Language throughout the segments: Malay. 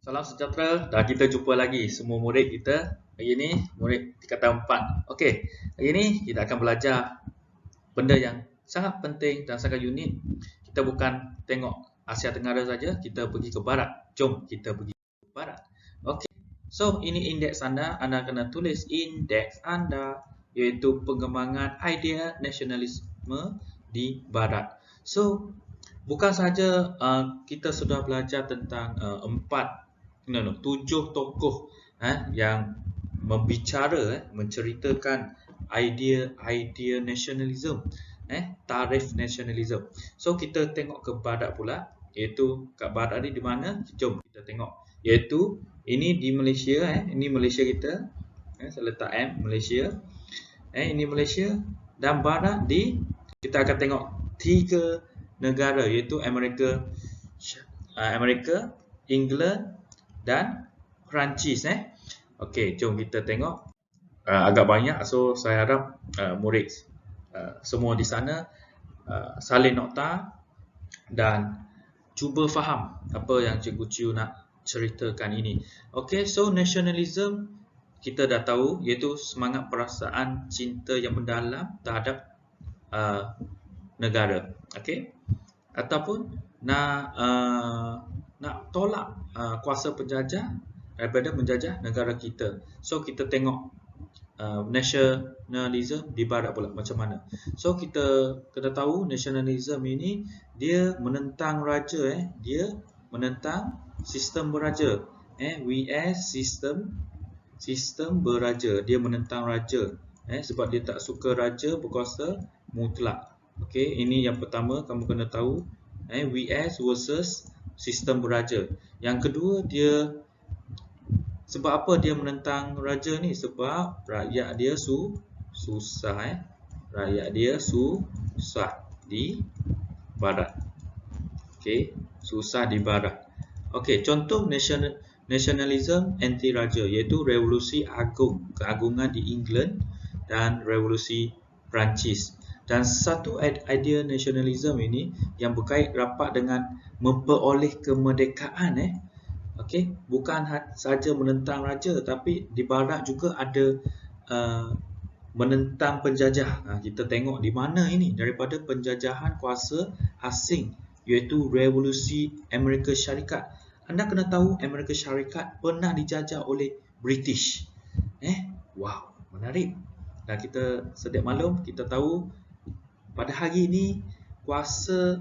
Salam sejahtera, dah kita jumpa lagi semua murid kita. Hari ini murid tingkatan 4. Okey, hari ini kita akan belajar benda yang sangat penting dan sangat unik. Kita bukan tengok Asia Tenggara saja, kita pergi ke barat. Jom kita pergi ke barat. Okey. So, ini indeks anda kena tulis indeks anda iaitu pengembangan idea nasionalisme di barat. So, bukan saja kita sudah belajar tentang 7 tokoh yang menceritakan idea nasionalisme, tarikh nasionalisme. So kita tengok ke barat pula, iaitu kat barat ni di mana? Jom kita tengok. Iaitu ini di Malaysia, ini Malaysia kita. Saya letak M Malaysia. Ini Malaysia dan barat kita akan tengok 3 negara iaitu Amerika, England dan Perancis. Okey, jom kita tengok. Agak banyak, so saya harap murid semua di sana salin nota dan cuba faham apa yang Cikgu Chiu nak ceritakan ini. Okey, so nationalism kita dah tahu iaitu semangat perasaan cinta yang mendalam terhadap negara. Okey, ataupun nak tolak kuasa penjajah daripada menjajah negara kita. So kita tengok nationalism di barat pula macam mana. So kita kena tahu nationalism ini dia menentang raja, dia menentang sistem beraja. VS sistem beraja, dia menentang raja. Sebab dia tak suka raja berkuasa mutlak. Okey, ini yang pertama kamu kena tahu. VS versus sistem beraja. Yang kedua, dia sebab apa dia menentang raja ni? Sebab rakyat dia susah. Rakyat dia susah di barat. Okey, susah di barat. Okey, contoh nationalism anti raja iaitu revolusi keagungan di England dan revolusi Perancis. Dan satu idea nasionalisme ini yang berkait rapat dengan memperoleh kemerdekaan. Okey, bukan saja menentang raja, tapi di barat juga ada menentang penjajah. Kita tengok di mana ini daripada penjajahan kuasa asing iaitu revolusi Amerika Syarikat. Anda kena tahu Amerika Syarikat pernah dijajah oleh British. Wow, menarik. Dan kita sedia maklum, kita tahu pada hari ini kuasa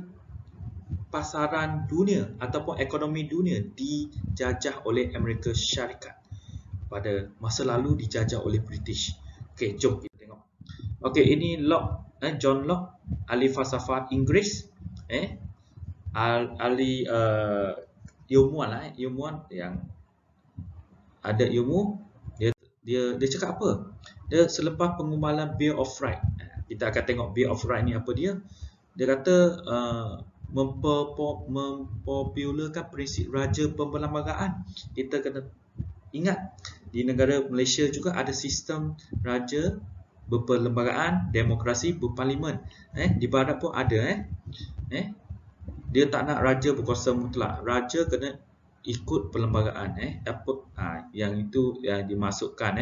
pasaran dunia ataupun ekonomi dunia dijajah oleh Amerika Syarikat. Pada masa lalu dijajah oleh British. Okey, jom kita tengok. Okey, ini John Locke, ahli falsafah Inggeris, ahli ilmuwan yang ada ilmu. Dia cakap apa? Dia selepas pengumbalan Bill of Rights. Kita akan tengok Bill of Rights ni apa dia. Dia kata mempopularkan prinsip raja pemperlembagaan. Kita kena ingat di negara Malaysia juga ada sistem raja berperlembagaan, demokrasi berparlimen. Di barat pun ada. Dia tak nak raja berkuasa mutlak. Raja kena ikut perlembagaan. Yang itu yang dimasukkan.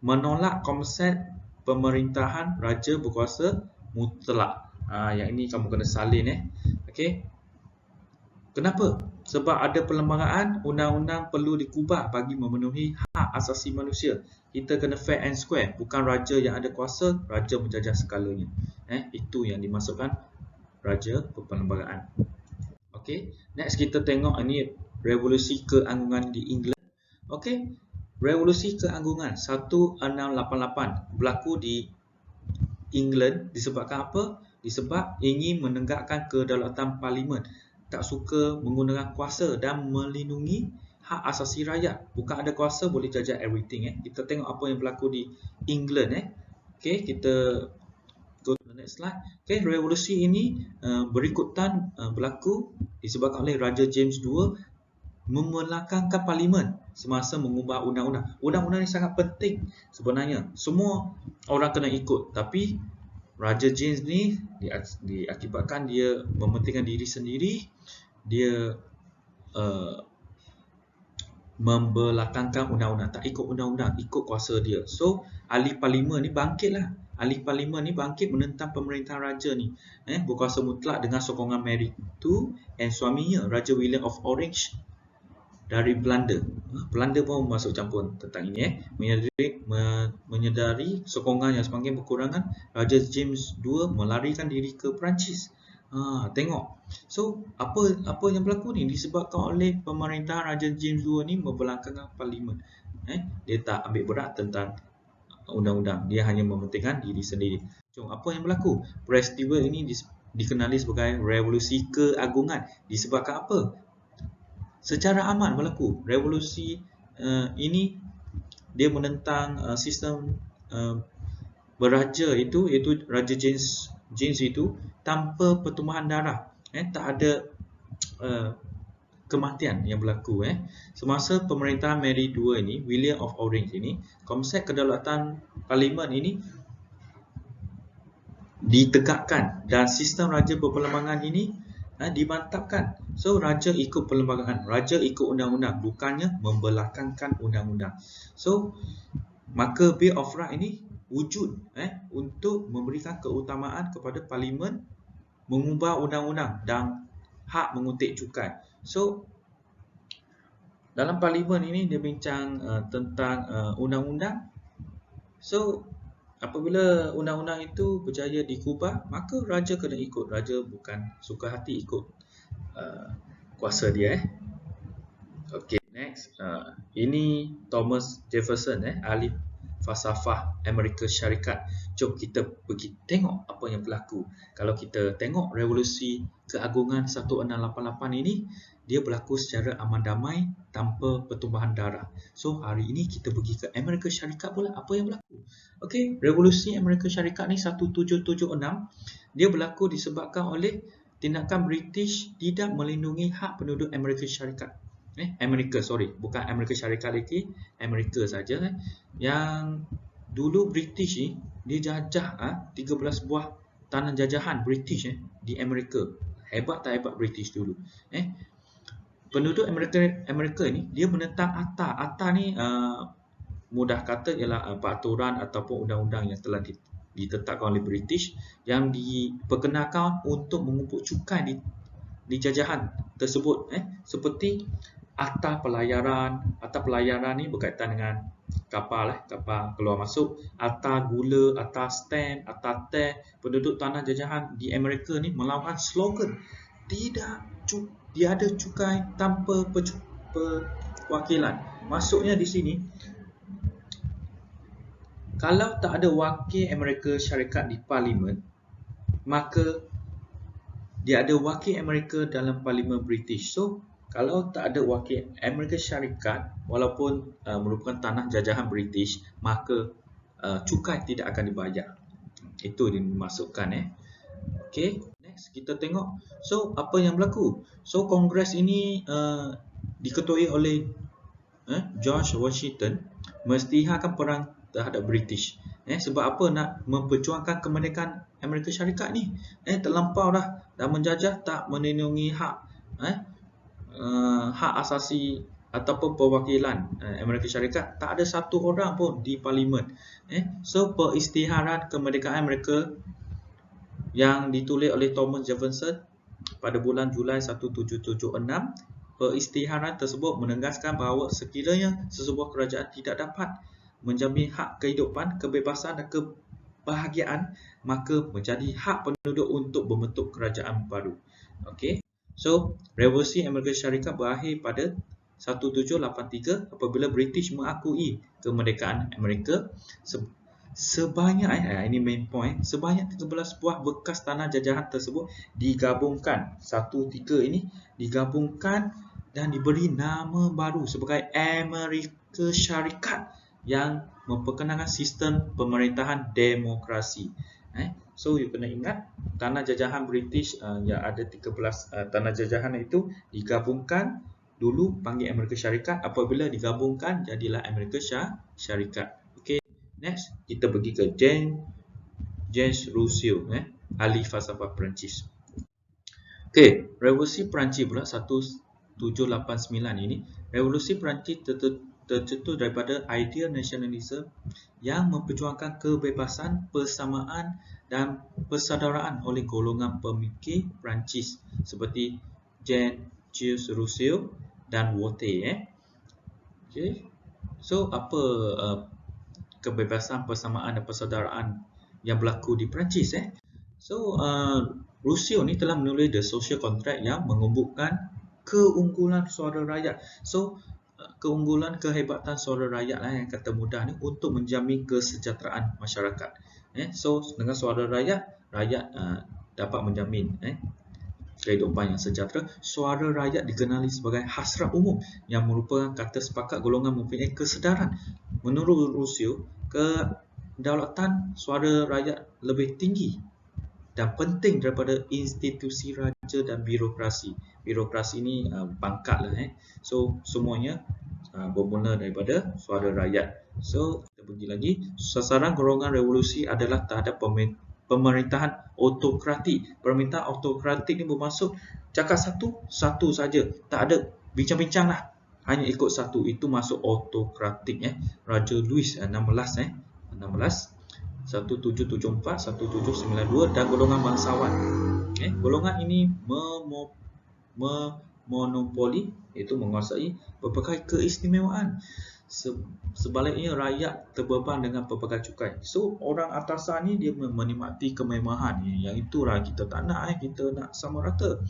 Menolak konsep pemerintahan raja berkuasa mutlak. Yang ini kamu kena salin. Okey. Kenapa? Sebab ada perlembagaan, undang-undang perlu dikubah bagi memenuhi hak asasi manusia. Kita kena fair and square, bukan raja yang ada kuasa, raja menjajah segalanya. Itu yang dimasukkan raja perlembagaan. Okey, next kita tengok ini revolusi keagungan di England. Okey, revolusi keagungan 1688 berlaku di England disebabkan apa? Disebab ingin menegakkan kedaulatan parlimen, tak suka menggunakan kuasa dan melindungi hak asasi rakyat. Bukan ada kuasa boleh jajah everything. Kita tengok apa yang berlaku di England. Okey, kita go to the next slide. Okey, revolusi ini berikutan berlaku disebabkan oleh Raja James II memelakangkan parlimen semasa mengubah undang-undang. Undang-undang ini sangat penting sebenarnya. Semua orang kena ikut, tapi Raja James ni diakibatkan dia mementingkan diri sendiri, dia membelakangkan undang-undang, tak ikut undang-undang, ikut kuasa dia. So ahli parlimen ni bangkitlah. Ahli parlimen ni bangkit menentang pemerintahan raja ni, berkuasa mutlak dengan sokongan Mary II dan suaminya Raja William of Orange dari Belanda. Belanda pun masuk campur tentang ini, menyedari sokongan yang semakin berkurangan, Raja James II melarikan diri ke Perancis. Tengok. So apa yang berlaku ni disebabkan oleh pemerintahan Raja James II ni membelakangkan parlimen. Dia tak ambil berat tentang undang-undang, dia hanya mementingkan diri sendiri. So apa yang berlaku? Peristiwa ini dikenali sebagai revolusi keagungan. Disebabkan apa? Secara aman berlaku. Revolusi ini dia menentang sistem beraja itu, iaitu Raja James itu tanpa pertumpahan darah. Tak ada kematian yang berlaku. Semasa pemerintahan Mary II ini, William of Orange ini, konsep kedaulatan parlimen ini ditegakkan dan sistem raja berperlembagaan ini dimantapkan. So raja ikut perlembagaan, raja ikut undang-undang, bukannya membelakangkan undang-undang. So maka Bill of Rights ini wujud untuk memberikan keutamaan kepada parlimen mengubah undang-undang dan hak menguntit cukai. So dalam parlimen ini dia bincang tentang undang-undang. So apabila undang-undang itu berjaya dikubah, maka raja kena ikut. Raja bukan suka hati ikut kuasa dia. Okay, next. Ini Thomas Jefferson, ahli falsafah Amerika Syarikat. Jom kita pergi tengok apa yang berlaku. Kalau kita tengok revolusi keagungan 1688 ini, dia berlaku secara aman damai tanpa pertumpahan darah. So hari ini kita pergi ke Amerika Syarikat pula, apa yang berlaku. Okey, revolusi Amerika Syarikat ni 1776, dia berlaku disebabkan oleh tindakan British tidak melindungi hak penduduk Amerika Syarikat. Bukan Amerika Syarikat lagi, Amerika saja. Yang dulu British ni dia jajah 13 buah tanah jajahan British di Amerika. Hebat tak hebat British dulu. Penduduk Amerika ni dia menentang ACTA. ACTA ni mudah kata ialah peraturan ataupun undang-undang yang telah ditetapkan oleh British yang diperkenalkan untuk mengumpul cukai di jajahan tersebut. Seperti ACTA pelayaran. ACTA pelayaran ni berkaitan dengan kapal keluar masuk. ACTA gula, ACTA stamp, ACTA teh. Penduduk tanah jajahan di Amerika ni melawan slogan tiada cukai tanpa perwakilan. Maksudnya di sini, kalau tak ada wakil Amerika Syarikat di parlimen, maka dia ada wakil Amerika dalam parlimen British. So kalau tak ada wakil Amerika Syarikat, walaupun merupakan tanah jajahan British, maka cukai tidak akan dibayar. Itu dimaksudkan. Okey, next kita tengok. So apa yang berlaku? So Kongres ini diketuai oleh George Washington mengisytiharkan perang terhadap British. Sebab apa? Nak memperjuangkan kemerdekaan Amerika Syarikat ni. Terlampau dah menjajah, tak melindungi hak asasi ataupun perwakilan Amerika Syarikat. Tak ada satu orang pun di parlimen. So perisytiharan kemerdekaan Amerika yang ditulis oleh Thomas Jefferson pada bulan Julai 1776, perisytiharan tersebut menegaskan bahawa sekiranya sesebuah kerajaan tidak dapat menjamin hak kehidupan, kebebasan dan kebahagiaan, maka menjadi hak penduduk untuk membentuk kerajaan baru. Okey. So, revolusi Amerika Syarikat berakhir pada 1783 apabila British mengakui kemerdekaan Amerika. Sebanyak ini main point, sebanyak 13 buah bekas tanah jajahan tersebut digabungkan. 13 ini digabungkan dan diberi nama baru sebagai Amerika Syarikat yang memperkenalkan sistem pemerintahan demokrasi. So you kena ingat, tanah jajahan British yang ada 13 tanah jajahan itu digabungkan, dulu panggil Amerika Syarikat, apabila digabungkan jadilah Amerika Syarikat. Okey, next kita pergi ke James Rousseau, ahli falsafah Perancis. Okey, revolusi Perancis pula 1792 1789 ini, revolusi Perancis tercetus daripada idea nasionalisme yang memperjuangkan kebebasan, persamaan dan persaudaraan oleh golongan pemikir Perancis seperti Jean-Jacques Rousseau dan Voltaire. Okay. So apa kebebasan, persamaan dan persaudaraan yang berlaku di Perancis? So Rousseau ni telah menulis The Social Contract yang mengumpulkan keunggulan suara rakyat. So keunggulan, kehebatan suara rakyat lah yang kata mudah ni untuk menjamin kesejahteraan masyarakat. So dengan suara rakyat, dapat menjamin kehidupan yang sejahtera. Suara rakyat dikenali sebagai hasrat umum yang merupakan kata sepakat golongan mempunyai kesedaran. Menurut Rousseau, kedaulatan suara rakyat lebih tinggi dan penting daripada institusi raja dan birokrasi. Birokrasi ni pangkat lah. So semuanya bermula daripada suara rakyat. So kita pergi lagi, sasaran golongan revolusi adalah terhadap pemerintahan autokratik. Pemerintahan autokratik ni bermaksud cakap satu saja, tak ada bincang-bincang lah, hanya ikut satu. Itu masuk autokratik. Raja Louis 16 1774, 1792 dan golongan bangsawan. Golongan ini memonopoli, iaitu menguasai pelbagai keistimewaan. Sebaliknya rakyat terbeban dengan pelbagai cukai. So orang atasan ni dia menikmati kemewahan. Yang itulah kita tak nak, kita nak sama rata.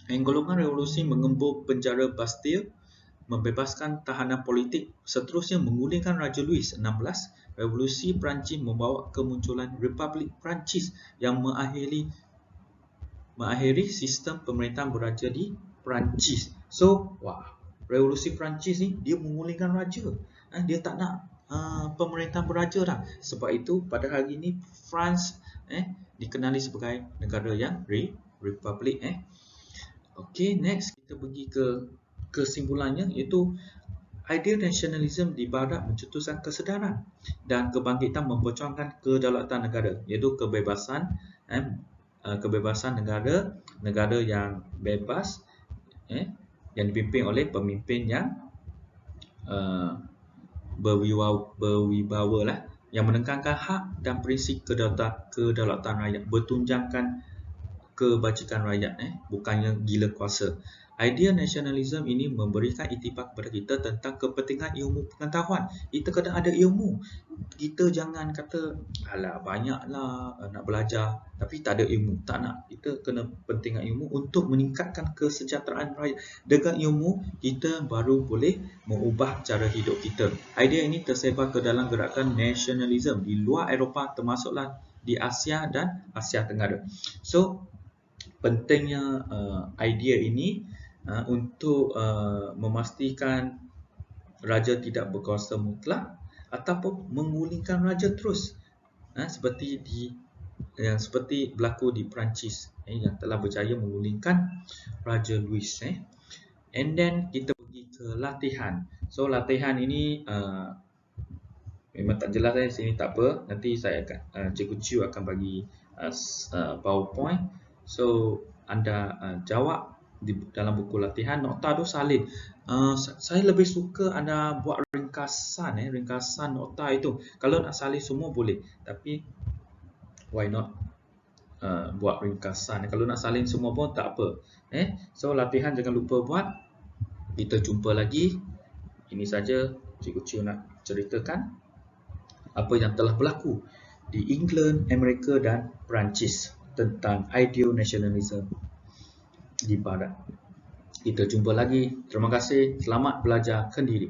Golongan revolusi mengembur penjara Bastille, membebaskan tahanan politik, seterusnya menggulingkan Raja Louis 16. Revolusi Perancis membawa kemunculan Republik Perancis yang mengakhiri sistem pemerintahan beraja di Perancis. So, revolusi Perancis ni dia menggulingkan raja. Dia tak nak pemerintahan beraja dah. Sebab itu pada hari ini France dikenali sebagai negara yang republik. Okay, next kita pergi ke kesimpulannya, iaitu idea nasionalisme di barat mencetuskan kesedaran dan kebangkitan memperjuangkan kedaulatan negara, iaitu kebebasan negara yang bebas, yang dipimpin oleh pemimpin yang berwibawa lah, yang menekankan hak dan prinsip kedaulatan rakyat, bertunjangkan kebajikan rakyat, bukannya gila kuasa. Idea nasionalisme ini memberikan iktibar kepada kita tentang kepentingan ilmu pengetahuan. Kita kena ada ilmu. Kita jangan kata, alah banyaklah nak belajar tapi tak ada ilmu. Tak nak. Kita kena pentingkan ilmu untuk meningkatkan kesejahteraan rakyat. Dengan ilmu, kita baru boleh mengubah cara hidup kita. Idea ini tersebar ke dalam gerakan nasionalisme di luar Eropah, termasuklah di Asia dan Asia Tenggara. So, pentingnya idea ini untuk memastikan raja tidak berkuasa mutlak ataupun menggulingkan raja terus, seperti berlaku di Perancis yang telah berjaya menggulingkan Raja Louis. And then kita pergi ke latihan. So latihan ini memang tak jelas sini, tak apa, nanti saya akan Cikgu Chiu akan bagi PowerPoint. So anda jawab di dalam buku latihan. Nota tu salin. Saya lebih suka anda buat ringkasan nota itu. Kalau nak salin semua boleh, tapi why not buat ringkasan. Kalau nak salin semua pun tak apa. So latihan jangan lupa buat. Kita jumpa lagi. Ini saja Cikgu Chiu nak ceritakan apa yang telah berlaku di England, Amerika dan Perancis tentang idea nasionalisme di barat. Kita jumpa lagi. Terima kasih. Selamat belajar kendiri.